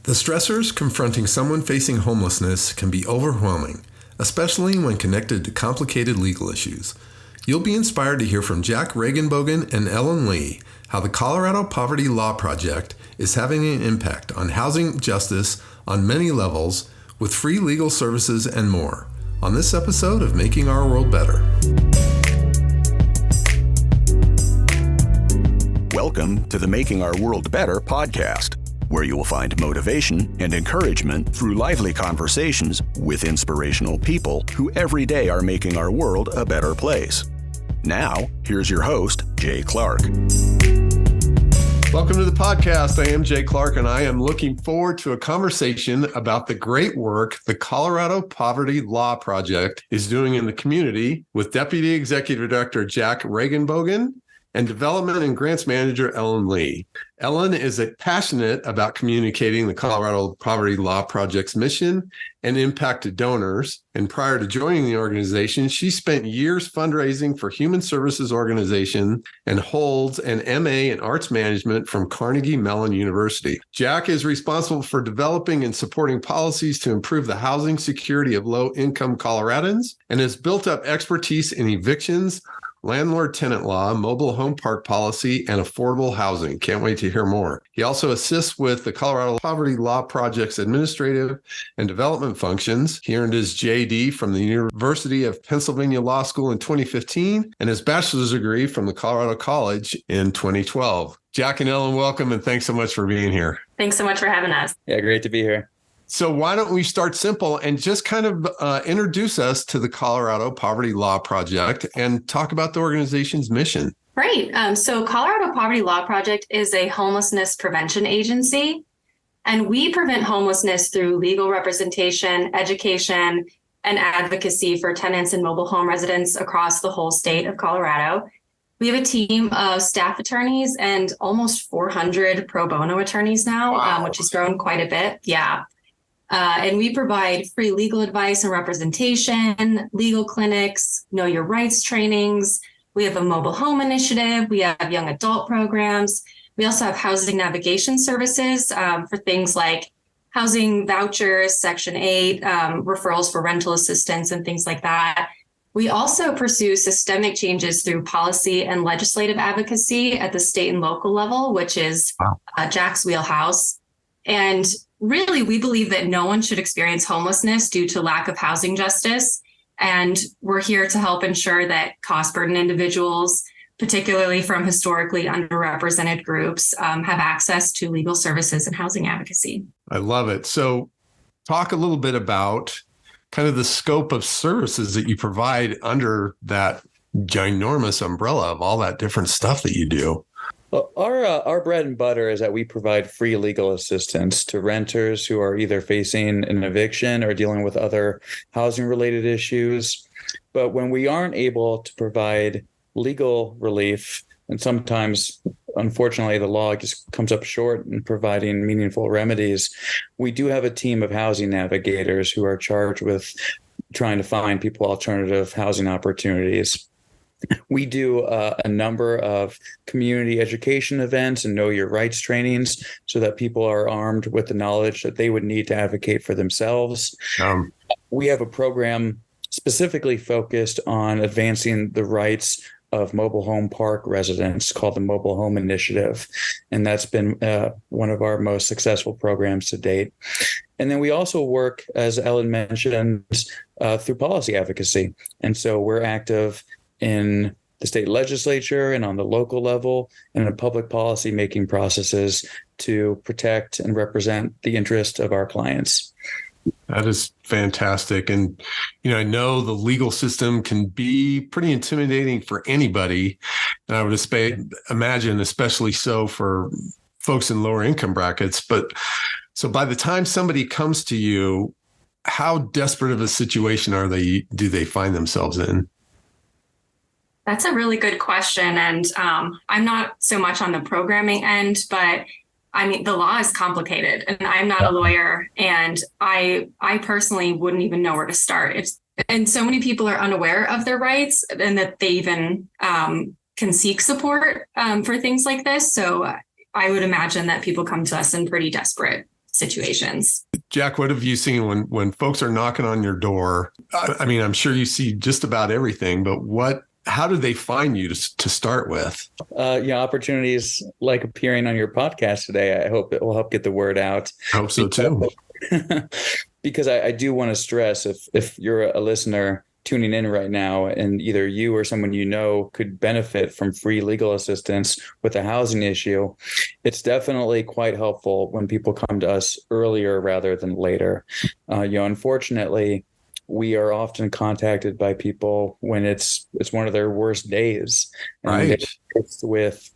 The stressors confronting someone facing homelessness can be overwhelming, especially when connected to complicated legal issues. You'll be inspired to hear from Jack Regenbogen and Ellen Lee how the Colorado Poverty Law Project is having an impact on housing justice on many levels with free legal services and more on this episode of Making Our World Better. Welcome to the Making Our World Better podcast, where you will find motivation and encouragement through lively conversations with inspirational people who every day are making our world a better place. Now, here's your host, Jay Clark. Welcome to the podcast. I am Jay Clark, and I am looking forward to a conversation about the great work the Colorado Poverty Law Project is doing in the community with Deputy Executive Director Jack Regenbogen and Development and Grants Manager Ellen Lee. Ellen is passionate about communicating the Colorado Poverty Law Project's mission and impact to donors. And prior to joining the organization, she spent years fundraising for human services organization and holds an MA in arts management from Carnegie Mellon University. Jack is responsible for developing and supporting policies to improve the housing security of low-income Coloradans and has built up expertise in evictions, landlord-tenant law, mobile home park policy, and affordable housing. Can't wait to hear more. He also assists with the Colorado Poverty Law Project's administrative and development functions. He earned his JD from the University of Pennsylvania Law School in 2015 and his bachelor's degree from the Colorado College in 2012. Jack and Ellen, welcome, and thanks so much for being here. Thanks so much for having us. Yeah, great to be here. So why don't we start simple and just kind of introduce us to the Colorado Poverty Law Project and talk about the organization's mission. Right. So Colorado Poverty Law Project is a homelessness prevention agency, and we prevent homelessness through legal representation, education, and advocacy for tenants and mobile home residents across the whole state of Colorado. We have a team of staff attorneys and almost 400 pro bono attorneys now, Wow. which has grown quite a bit. Yeah. And we provide free legal advice and representation, legal clinics, know your rights trainings. We have a mobile home initiative. We have young adult programs. We also have housing navigation services for things like housing vouchers, Section 8, referrals for rental assistance and things like that. We also pursue systemic changes through policy and legislative advocacy at the state and local level, which is Jack's wheelhouse. And really, we believe that no one should experience homelessness due to lack of housing justice. And we're here to help ensure that cost-burdened individuals, particularly from historically underrepresented groups, have access to legal services and housing advocacy. I love it. So talk a little bit about kind of the scope of services that you provide under that ginormous umbrella of all that different stuff that you do. Well, our bread and butter is that we provide free legal assistance to renters who are either facing an eviction or dealing with other housing-related issues. But when we aren't able to provide legal relief, and sometimes, unfortunately, the law just comes up short in providing meaningful remedies, we do have a team of housing navigators who are charged with trying to find people alternative housing opportunities. We do a number of community education events and know your rights trainings so that people are armed with the knowledge that they would need to advocate for themselves. We have a program specifically focused on advancing the rights of mobile home park residents called the Mobile Home Initiative. And that's been one of our most successful programs to date. And then we also work, as Ellen mentioned, through policy advocacy. And so we're active in the state legislature and on the local level and in public policy making processes to protect and represent the interest of our clients. That is fantastic. And, I know the legal system can be pretty intimidating for anybody. And I would imagine, especially so for folks in lower income brackets. But so by the time somebody comes to you, how desperate of a situation do they find themselves in? That's a really good question. And I'm not so much on the programming end, but I mean, the law is complicated and I'm not a lawyer, and I personally wouldn't even know where to start. And so many people are unaware of their rights and that they even can seek support for things like this. So I would imagine that people come to us in pretty desperate situations. Jack, what have you seen when folks are knocking on your door? I mean, I'm sure you see just about everything, but how do they find you to start with? Opportunities like appearing on your podcast today. I hope it will help get the word out. I hope so too. Because I do want to stress, if you're a listener tuning in right now and either you or someone you know could benefit from free legal assistance with a housing issue, it's definitely quite helpful when people come to us earlier rather than later. Unfortunately, we are often contacted by people when it's one of their worst days, and right, it's with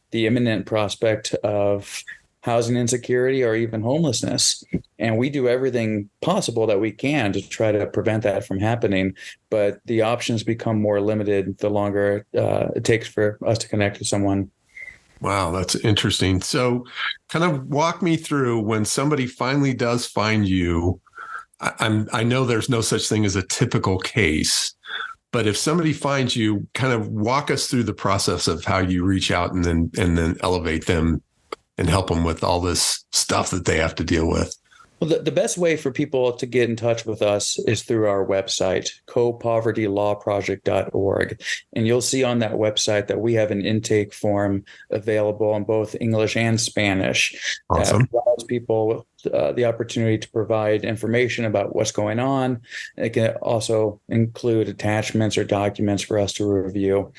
the imminent prospect of housing insecurity or even homelessness. And we do everything possible that we can to try to prevent that from happening. But the options become more limited the longer it takes for us to connect with someone. Wow, that's interesting. So kind of walk me through when somebody finally does find you. I know there's no such thing as a typical case, but if somebody finds you, kind of walk us through the process of how you reach out and then elevate them and help them with all this stuff that they have to deal with. Well, the best way for people to get in touch with us is through our website, copovertylawproject.org. And you'll see on that website that we have an intake form available in both English and Spanish. Awesome. That allows people the opportunity to provide information about what's going on. It can also include attachments or documents for us to review.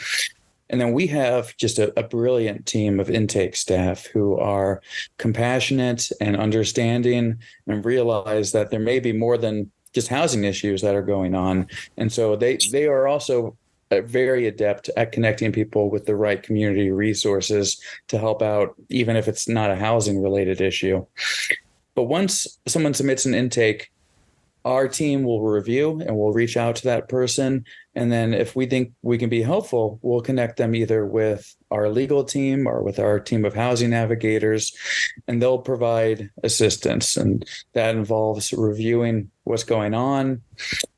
And then we have just a brilliant team of intake staff who are compassionate and understanding and realize that there may be more than just housing issues that are going on. And so they are also very adept at connecting people with the right community resources to help out, even if it's not a housing related issue. But once someone submits an intake, our team will review and we'll reach out to that person. And then if we think we can be helpful, we'll connect them either with our legal team or with our team of housing navigators, and they'll provide assistance. And that involves reviewing what's going on,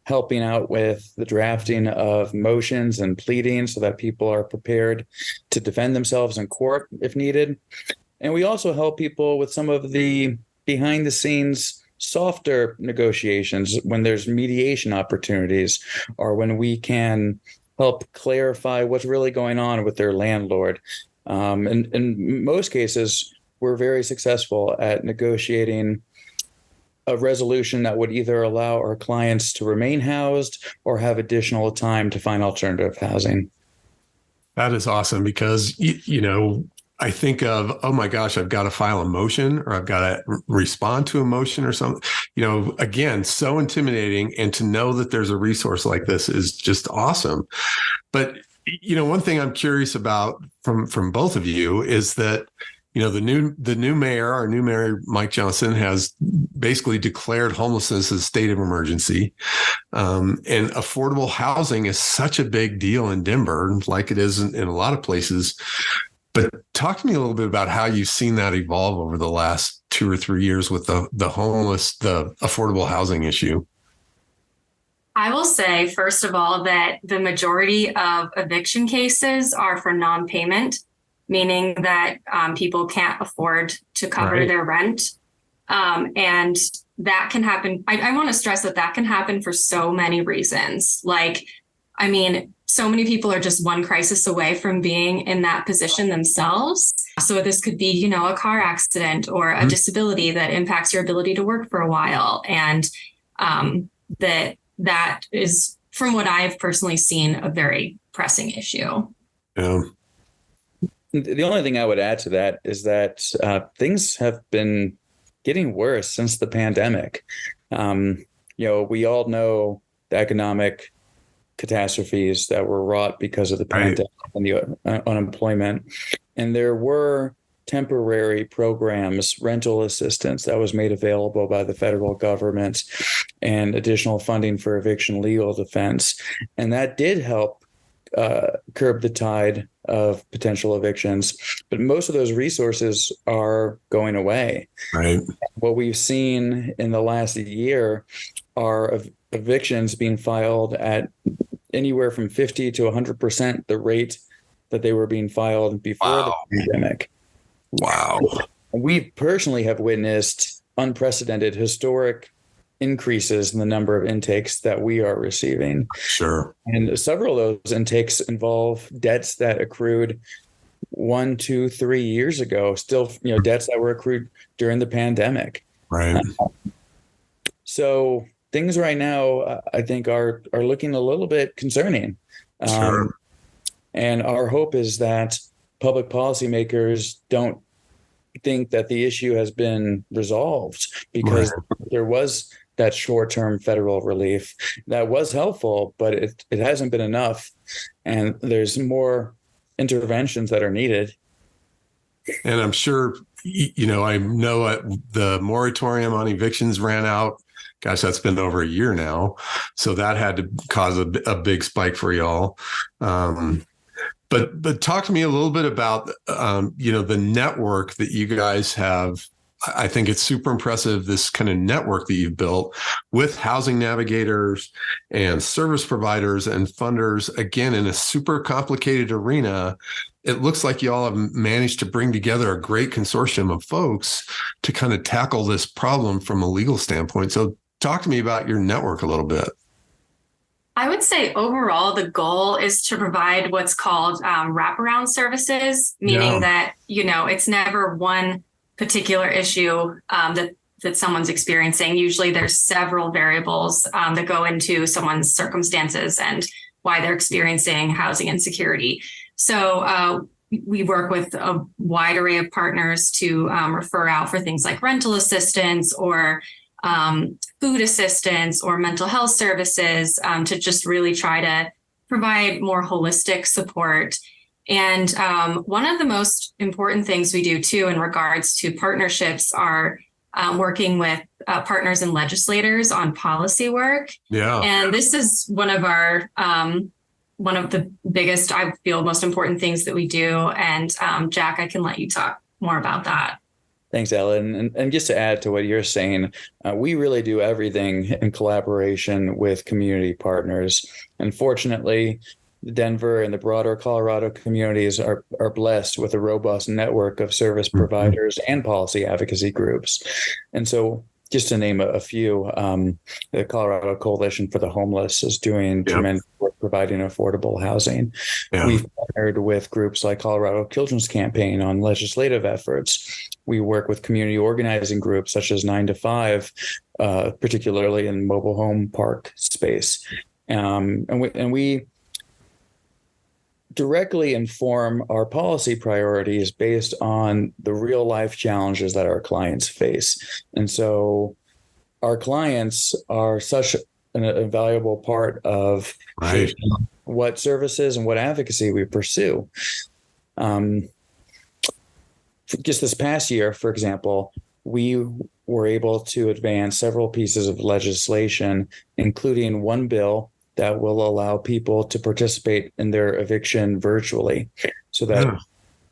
helping out with the drafting of motions and pleadings so that people are prepared to defend themselves in court if needed. And we also help people with some of the behind the scenes softer negotiations when there's mediation opportunities or when we can help clarify what's really going on with their landlord. And in most cases, we're very successful at negotiating a resolution that would either allow our clients to remain housed or have additional time to find alternative housing. That is awesome because, I think of, oh my gosh, I've got to file a motion or I've got to respond to a motion or something, again, so intimidating. And to know that there's a resource like this is just awesome. But, one thing I'm curious about from both of you is that, the new mayor, our new mayor, Mike Johnson, has basically declared homelessness as a state of emergency. And affordable housing is such a big deal in Denver, like it is in a lot of places. But talk to me a little bit about how you've seen that evolve over the last 2 or 3 years with the affordable housing issue. I will say, first of all, that the majority of eviction cases are for non-payment, meaning that people can't afford to cover their rent. And that can happen. I want to stress that can happen for so many reasons. So many people are just one crisis away from being in that position themselves. So this could be, a car accident or a disability that impacts your ability to work for a while. And that is, from what I've personally seen, a very pressing issue. Yeah. The only thing I would add to that is that things have been getting worse since the pandemic. We all know the economic catastrophes that were wrought because of the pandemic and the unemployment. And there were temporary programs, rental assistance that was made available by the federal government and additional funding for eviction legal defense. And that did help curb the tide of potential evictions. But most of those resources are going away. Right. What we've seen in the last year are evictions being filed at anywhere from 50 to 100% the rate that they were being filed before the pandemic. Wow. We personally have witnessed unprecedented, historic increases in the number of intakes that we are receiving. Sure. And several of those intakes involve debts that accrued 1, 2, 3 years ago, still, debts that were accrued during the pandemic. Right. So things right now, I think, are looking a little bit concerning. Sure. And our hope is that public policymakers don't think that the issue has been resolved, because there was that short-term federal relief that was helpful, but it hasn't been enough. And there's more interventions that are needed. And I'm sure, I know the moratorium on evictions ran out. Gosh, that's been over a year now. So that had to cause a big spike for y'all. But talk to me a little bit about, the network that you guys have. I think it's super impressive, this kind of network that you've built with housing navigators and service providers and funders, again, in a super complicated arena. It looks like you all have managed to bring together a great consortium of folks to kind of tackle this problem from a legal standpoint. So talk to me about your network a little bit. I would say overall, the goal is to provide what's called wraparound services, meaning that, it's never one particular issue that someone's experiencing. Usually there's several variables that go into someone's circumstances and why they're experiencing housing insecurity. So we work with a wide array of partners to refer out for things like rental assistance or food assistance or mental health services, to just really try to provide more holistic support. And one of the most important things we do too in regards to partnerships are working with partners and legislators on policy work. Yeah. And this is one of the biggest, I feel, most important things that we do. And Jack, I can let you talk more about that. Thanks, Ellen. And just to add to what you're saying, we really do everything in collaboration with community partners. And fortunately, Denver and the broader Colorado communities are blessed with a robust network of service providers and policy advocacy groups. And so just to name a few, the Colorado Coalition for the Homeless is doing tremendous work providing affordable housing. We've partnered with groups like Colorado Children's Campaign on legislative efforts. We work with community organizing groups such as 9 to 5, particularly in mobile home park space. And we directly inform our policy priorities based on the real life challenges that our clients face. And so our clients are such a valuable part of what services and what advocacy we pursue. Just this past year, for example, we were able to advance several pieces of legislation, including one bill that will allow people to participate in their eviction virtually, so that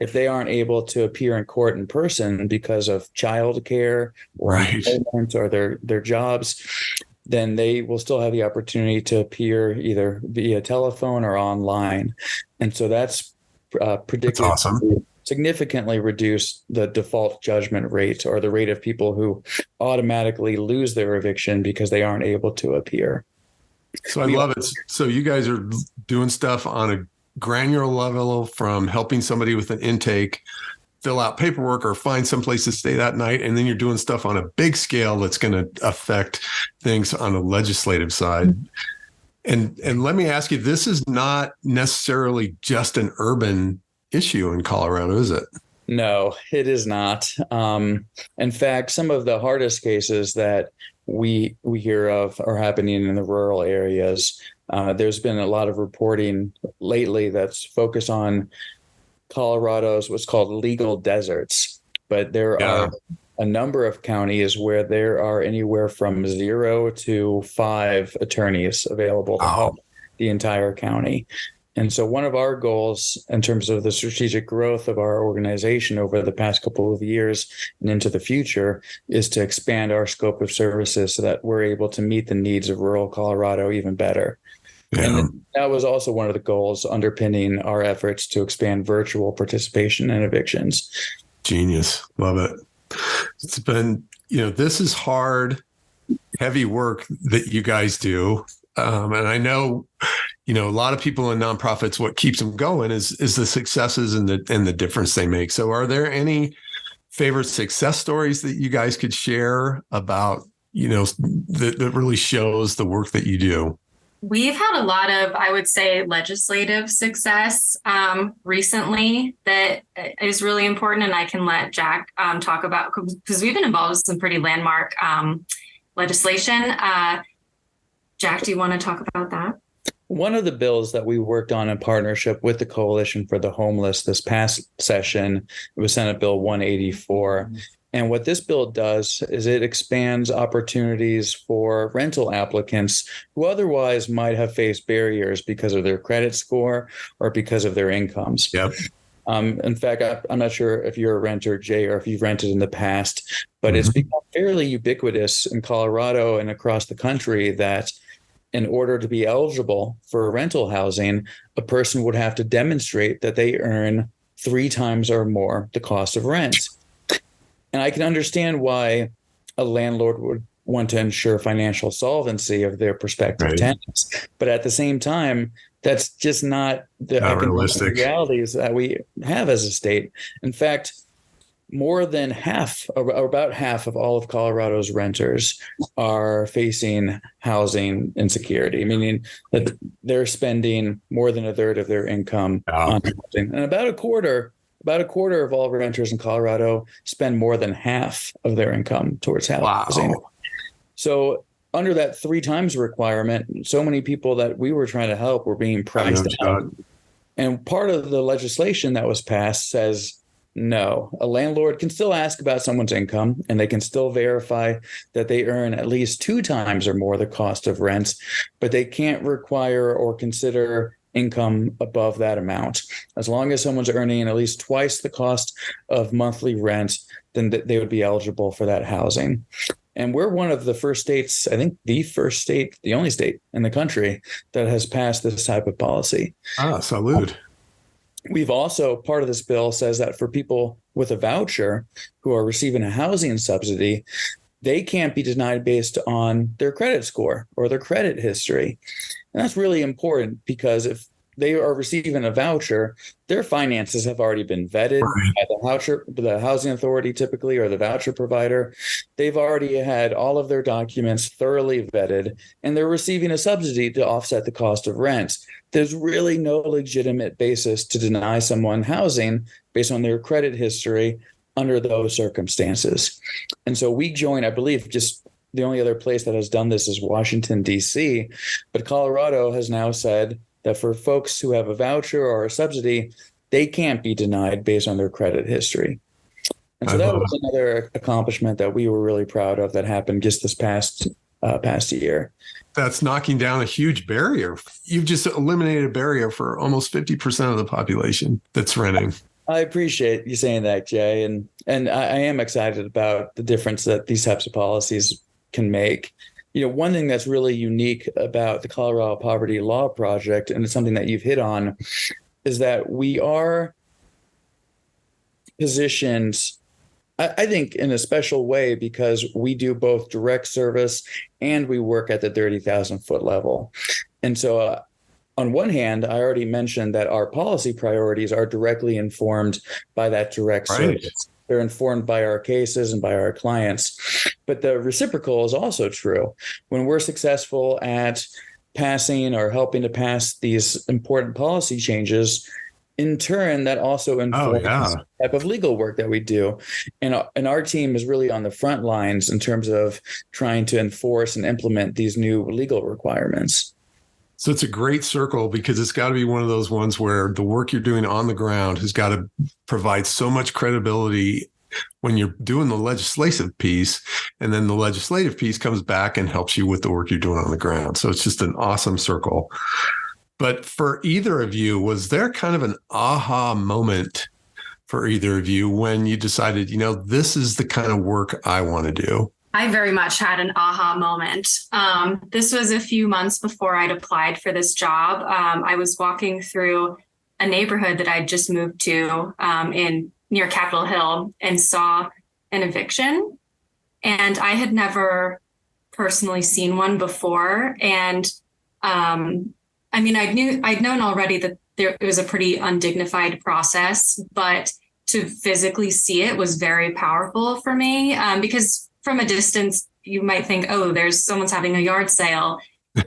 if they aren't able to appear in court in person because of childcare or employment or their jobs, then they will still have the opportunity to appear either via telephone or online. And so that's predicted to significantly reduce the default judgment rate, or the rate of people who automatically lose their eviction because they aren't able to appear. So I love it. So you guys are doing stuff on a granular level, from helping somebody with an intake fill out paperwork or find someplace to stay that night. And then you're doing stuff on a big scale that's going to affect things on the legislative side. And let me ask you, this is not necessarily just an urban issue in Colorado, is it? No, it is not. In fact, some of the hardest cases that we hear of are happening in the rural areas. There's been a lot of reporting lately that's focused on Colorado's what's called legal deserts, but there are a number of counties where there are anywhere from 0 to 5 attorneys available to help the entire county. And so one of our goals in terms of the strategic growth of our organization over the past couple of years and into the future is to expand our scope of services so that we're able to meet the needs of rural Colorado even better. And that was also one of the goals underpinning our efforts to expand virtual participation in evictions. Genius. Love it. It's been this is hard, heavy work that you guys do. And I know, a lot of people in nonprofits, what keeps them going is the successes and the difference they make. So are there any favorite success stories that you guys could share about, that really shows the work that you do? We've had a lot of, I would say, legislative success recently that is really important. And I can let Jack talk about, because we've been involved with some pretty landmark legislation. Jack, do you want to talk about that? One of the bills that we worked on in partnership with the Coalition for the Homeless this past session, it was Senate Bill 184. And what this bill does is it expands opportunities for rental applicants who otherwise might have faced barriers because of their credit score or because of their incomes. Yep. In fact, I'm not sure if you're a renter, Jay, or if you've rented in the past, but it's become fairly ubiquitous in Colorado and across the country that in order to be eligible for rental housing, a person would have to demonstrate that they earn 3 times or more the cost of rent. And I can understand why a landlord would want to ensure financial solvency of their prospective tenants. But at the same time, that's just not the economic realities that we have as a state. In fact, more than half, or about half of all of Colorado's renters are facing housing insecurity, meaning that they're spending more than a third of their income on housing. And about a quarter of all renters in Colorado spend more than half of their income towards housing. Wow. So under that 3 times requirement, so many people that we were trying to help were being priced out. And part of the legislation that was passed says, no, a landlord can still ask about someone's income and they can still verify that they earn at least 2 times or more the cost of rent, but they can't require or consider income above that amount. As long as someone's earning at least twice the cost of monthly rent, then they would be eligible for that housing. And we're one of the first states, I think the first state, the only state in the country that has passed this type of policy. Salute. We've also, part of this bill says that for people with a voucher who are receiving a housing subsidy, they can't be denied based on their credit score or their credit history. And that's really important because if they are receiving a voucher, their finances have already been vetted by the housing authority typically, or the voucher provider. They've already had all of their documents thoroughly vetted, and they're receiving a subsidy to offset the cost of rent. There's really no legitimate basis to deny someone housing based on their credit history under those circumstances. And so we join, I believe, just the only other place that has done this is Washington, D.C., but Colorado has now said that for folks who have a voucher or a subsidy, they can't be denied based on their credit history. And so that was another accomplishment that we were really proud of that happened just this past year. That's knocking down a huge barrier. You've just eliminated a barrier for almost 50% of the population that's renting. I appreciate you saying that, Jay. And I am excited about the difference that these types of policies can make. One thing that's really unique about the Colorado Poverty Law Project, and it's something that you've hit on, is that we are positioned, I think, in a special way because we do both direct service and we work at the 30,000 foot level. And so on one hand, I already mentioned that our policy priorities are directly informed by that direct service. They're informed by our cases and by our clients. But the reciprocal is also true. When we're successful at passing or helping to pass these important policy changes, in turn, that also informs the type of legal work that we do. And our team is really on the front lines in terms of trying to enforce and implement these new legal requirements. So it's a great circle because it's got to be one of those ones where the work you're doing on the ground has got to provide so much credibility when you're doing the legislative piece, and then the legislative piece comes back and helps you with the work you're doing on the ground. So it's just an awesome circle. But for either of you, was there kind of an aha moment for either of you when you decided, this is the kind of work I want to do? I very much had an aha moment. This was a few months before I'd applied for this job. I was walking through a neighborhood that I'd just moved to near Capitol Hill and saw an eviction And I had never personally seen one before. And I mean, I'd known already that it was a pretty undignified process, but to physically see it was very powerful for me, because from a distance, you might think, oh, there's someone's having a yard sale.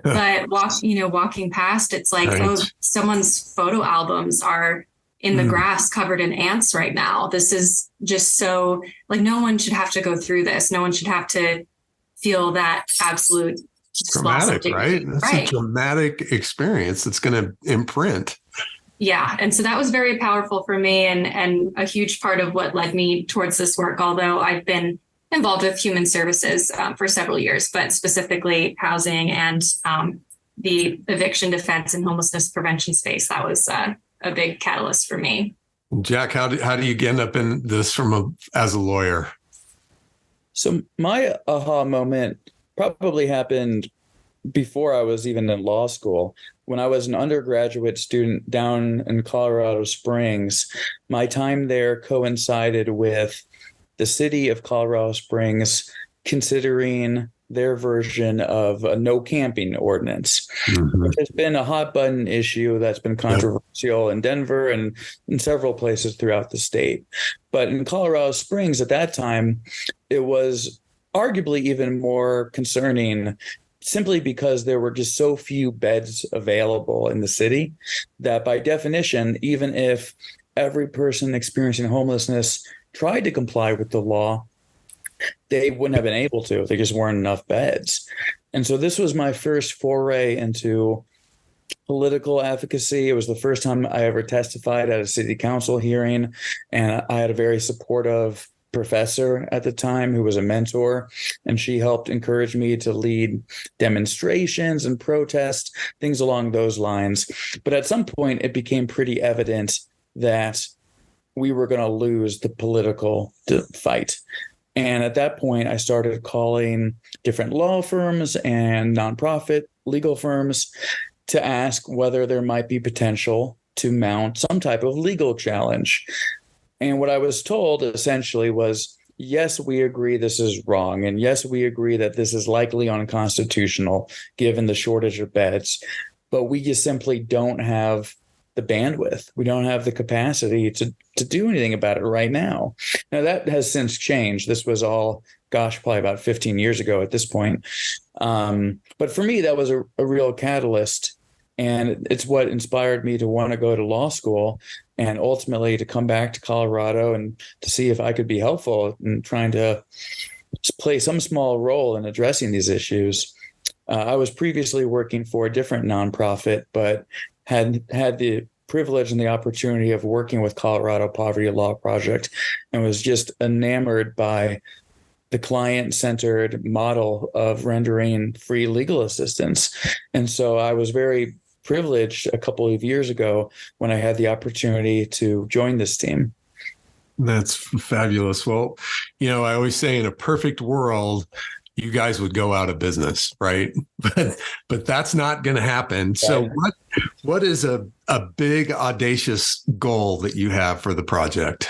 But walking past, it's like, Right. oh, someone's photo albums are in the grass covered in ants right now. This is just so, like, no one should have to go through this. No one should have to feel that absolute Traumatic, right? That's right. a traumatic experience that's going to imprint. Yeah. And so that was very powerful for me, and a huge part of what led me towards this work, although I've been involved with human services for several years, but specifically housing and the eviction defense and homelessness prevention space. That was a big catalyst for me. Jack, how do you end up in this as a lawyer? So my aha moment probably happened before I was even in law school. When I was an undergraduate student down in Colorado Springs, my time there coincided with the city of Colorado Springs considering their version of a no camping ordinance, which has been a hot button issue that's been controversial in Denver and in several places throughout the state. But in Colorado Springs at that time, it was arguably even more concerning, simply because there were just so few beds available in the city that by definition, even if every person experiencing homelessness tried to comply with the law, they wouldn't have been able to. There just weren't enough beds. And so this was my first foray into political advocacy. It was the first time I ever testified at a city council hearing, and I had a very supportive professor at the time who was a mentor, and she helped encourage me to lead demonstrations and protests, things along those lines. But at some point, it became pretty evident that we were going to lose the political fight. And at that point, I started calling different law firms and nonprofit legal firms to ask whether there might be potential to mount some type of legal challenge. And what I was told essentially was, yes, we agree this is wrong. And yes, we agree that this is likely unconstitutional given the shortage of beds. But we just simply don't have the bandwidth. We don't have the capacity to do anything about it right now. Now, that has since changed. This was all, probably about 15 years ago at this point. But for me, that was a real catalyst. And it's what inspired me to want to go to law school and ultimately to come back to Colorado and to see if I could be helpful in trying to play some small role in addressing these issues. I was previously working for a different nonprofit, but had the privilege and the opportunity of working with Colorado Poverty Law Project, and was just enamored by the client-centered model of rendering free legal assistance. And so I was very privileged a couple of years ago when I had the opportunity to join this team. That's fabulous. Well, I always say in a perfect world, you guys would go out of business, right? But that's not going to happen. So what is a big audacious goal that you have for the project?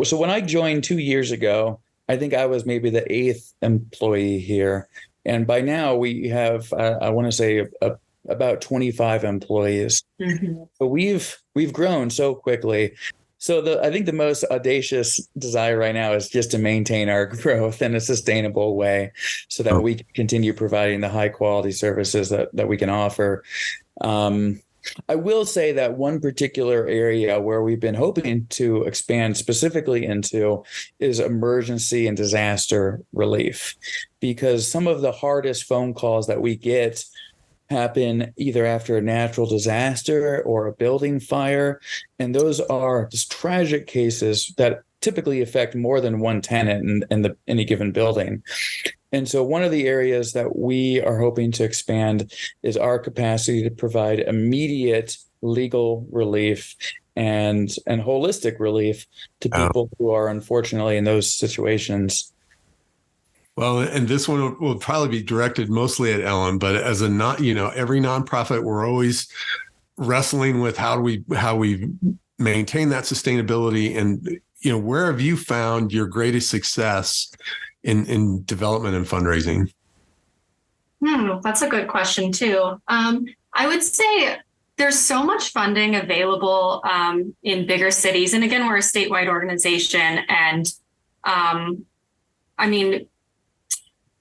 So when I joined 2 years ago, I think I was maybe the 8th employee here. And by now we have, I want to say about 25 employees. Mm-hmm. But we've grown so quickly. So I think the most audacious desire right now is just to maintain our growth in a sustainable way so that we can continue providing the high quality services that we can offer. I will say that one particular area where we've been hoping to expand specifically into is emergency and disaster relief, because some of the hardest phone calls that we get happen either after a natural disaster or a building fire. And those are just tragic cases that typically affect more than one tenant in any given building. And so one of the areas that we are hoping to expand is our capacity to provide immediate legal relief and holistic relief to people who are unfortunately in those situations. Well, and this one will probably be directed mostly at Ellen, but as every nonprofit, we're always wrestling with how we maintain that sustainability. And, where have you found your greatest success in development and fundraising? That's a good question too. I would say there's so much funding available in bigger cities. And again, we're a statewide organization. And I mean,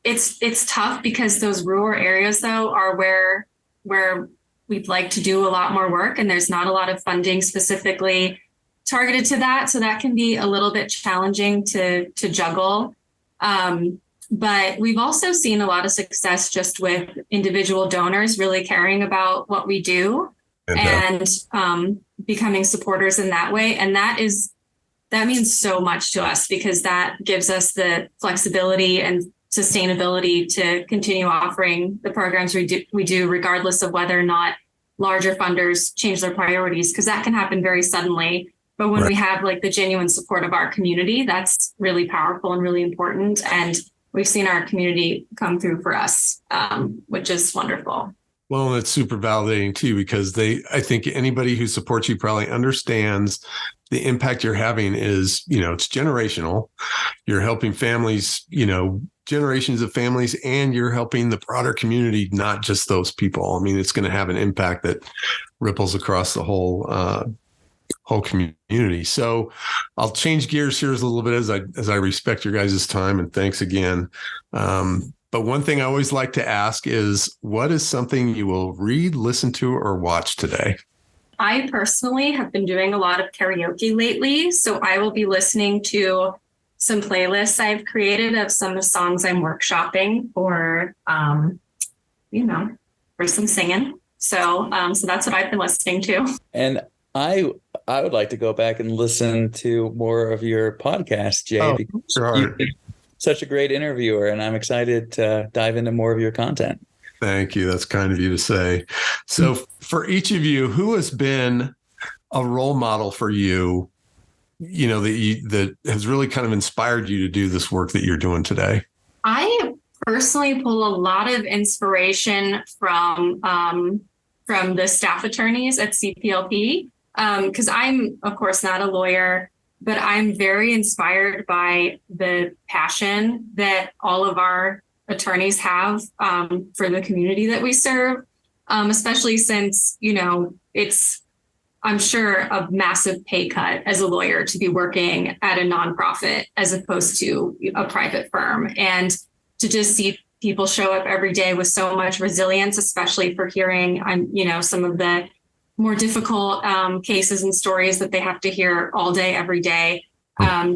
it's tough because those rural areas, though, are where we'd like to do a lot more work. And there's not a lot of funding specifically targeted to that. So that can be a little bit challenging to juggle. But we've also seen a lot of success just with individual donors really caring about what we do and becoming supporters in that way. And that means so much to us because that gives us the flexibility and sustainability to continue offering the programs we do regardless of whether or not larger funders change their priorities, because that can happen very suddenly. But when we have like the genuine support of our community, that's really powerful and really important. And we've seen our community come through for us, which is wonderful. Well, and it's super validating too, because I think anybody who supports you probably understands the impact you're having is, it's generational. You're helping families, generations of families, and you're helping the broader community, not just those people. I mean, it's going to have an impact that ripples across the whole community. So I'll change gears here a little bit as I respect your guys' time, and thanks again. But one thing I always like to ask is, what is something you will read, listen to, or watch today? I personally have been doing a lot of karaoke lately, so I will be listening to some playlists I've created of some of the songs I'm workshopping for, for some singing. So that's what I've been listening to. And I would like to go back and listen to more of your podcast, Jay, because you've been such a great interviewer, and I'm excited to dive into more of your content. Thank you. That's kind of you to say. So for each of you, who has been a role model for you, that has really kind of inspired you to do this work that you're doing today? I personally pull a lot of inspiration from the staff attorneys at CPLP, because I'm, of course, not a lawyer, but I'm very inspired by the passion that all of our attorneys have for the community that we serve, especially since, it's, I'm sure, a massive pay cut as a lawyer to be working at a nonprofit as opposed to a private firm. And to just see people show up every day with so much resilience, especially for hearing, some of the more difficult cases and stories that they have to hear all day, every day.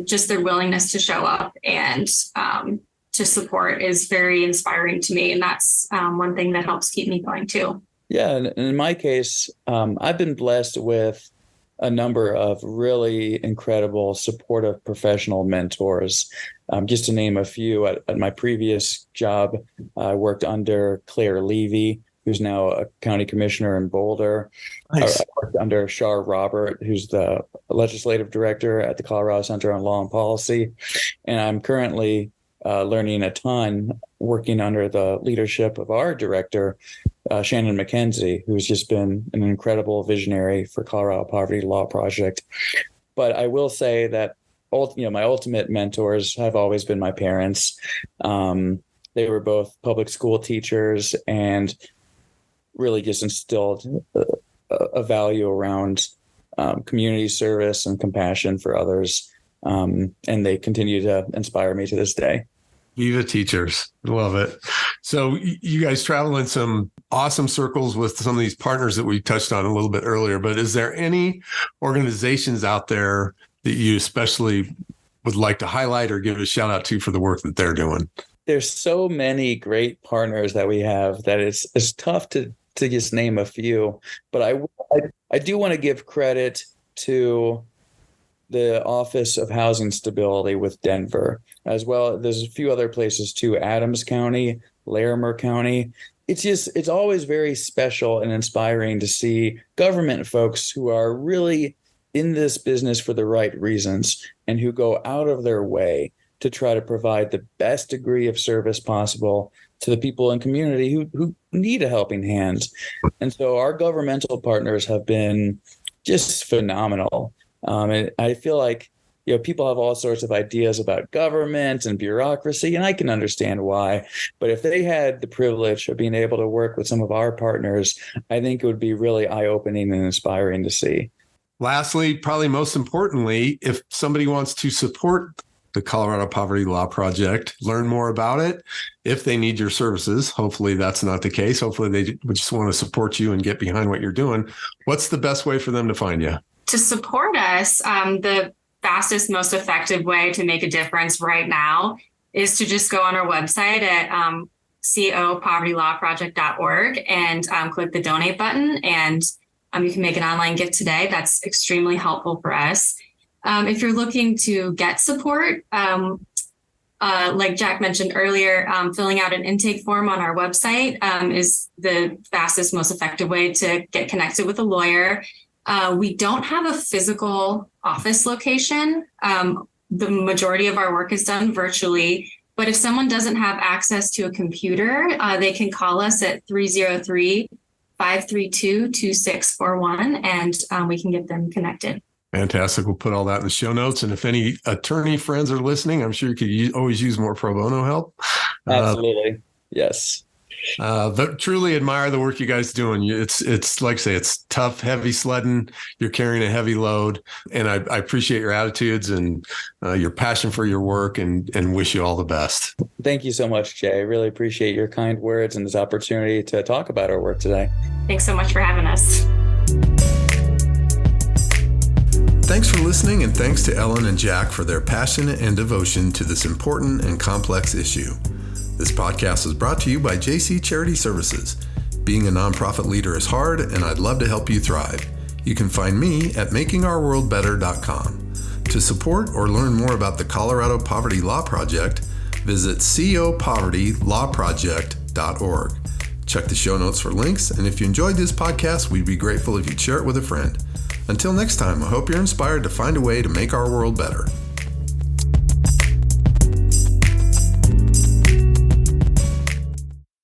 Just their willingness to show up and to support is very inspiring to me. And that's one thing that helps keep me going too. Yeah. And in my case, I've been blessed with a number of really incredible, supportive professional mentors. Just to name a few, at my previous job, I worked under Claire Levy, who's now a county commissioner in Boulder. Nice. I worked under Shar Robert, who's the legislative director at the Colorado Center on Law and Policy. And I'm currently learning a ton working under the leadership of our director, Shannon McKenzie, who's just been an incredible visionary for Colorado Poverty Law Project. But I will say that my ultimate mentors have always been my parents. They were both public school teachers and really just instilled a value around community service and compassion for others. And they continue to inspire me to this day. Viva teachers. Love it. So you guys travel in some awesome circles with some of these partners that we touched on a little bit earlier, but is there any organizations out there that you especially would like to highlight or give a shout out to for the work that they're doing? There's so many great partners that we have that it's tough to just name a few, but I do want to give credit to the Office of Housing Stability with Denver, as well. There's a few other places too, Adams County, Larimer County. It's always very special and inspiring to see government folks who are really in this business for the right reasons and who go out of their way to try to provide the best degree of service possible to the people in community who need a helping hand. And so our governmental partners have been just phenomenal. And I feel like people have all sorts of ideas about government and bureaucracy, and I can understand why. But if they had the privilege of being able to work with some of our partners, I think it would be really eye-opening and inspiring to see. Lastly, probably most importantly, if somebody wants to support the Colorado Poverty Law Project, learn more about it, if they need your services, hopefully that's not the case. Hopefully they just want to support you and get behind what you're doing. What's the best way for them to find you? To support us, the fastest, most effective way to make a difference right now is to just go on our website at copovertylawproject.org and click the donate button, and you can make an online gift today. That's extremely helpful for us. If you're looking to get support, like Jack mentioned earlier, filling out an intake form on our website is the fastest, most effective way to get connected with a lawyer. We don't have a physical office location. The majority of our work is done virtually, but if someone doesn't have access to a computer, they can call us at 303-532-2641, and we can get them connected. Fantastic. We'll put all that in the show notes. And if any attorney friends are listening, I'm sure you could always use more pro bono help. Absolutely. Yes. But truly admire the work you guys are doing. It's like I say, it's tough, heavy sledding. You're carrying a heavy load. And I appreciate your attitudes and your passion for your work and wish you all the best. Thank you so much, Jay. I really appreciate your kind words and this opportunity to talk about our work today. Thanks so much for having us. Thanks for listening, and thanks to Ellen and Jack for their passion and devotion to this important and complex issue. This podcast was brought to you by JC Charity Services. Being a nonprofit leader is hard, and I'd love to help you thrive. You can find me at makingourworldbetter.com. To support or learn more about the Colorado Poverty Law Project, visit copovertylawproject.org. Check the show notes for links, and if you enjoyed this podcast, we'd be grateful if you'd share it with a friend. Until next time, I hope you're inspired to find a way to make our world better.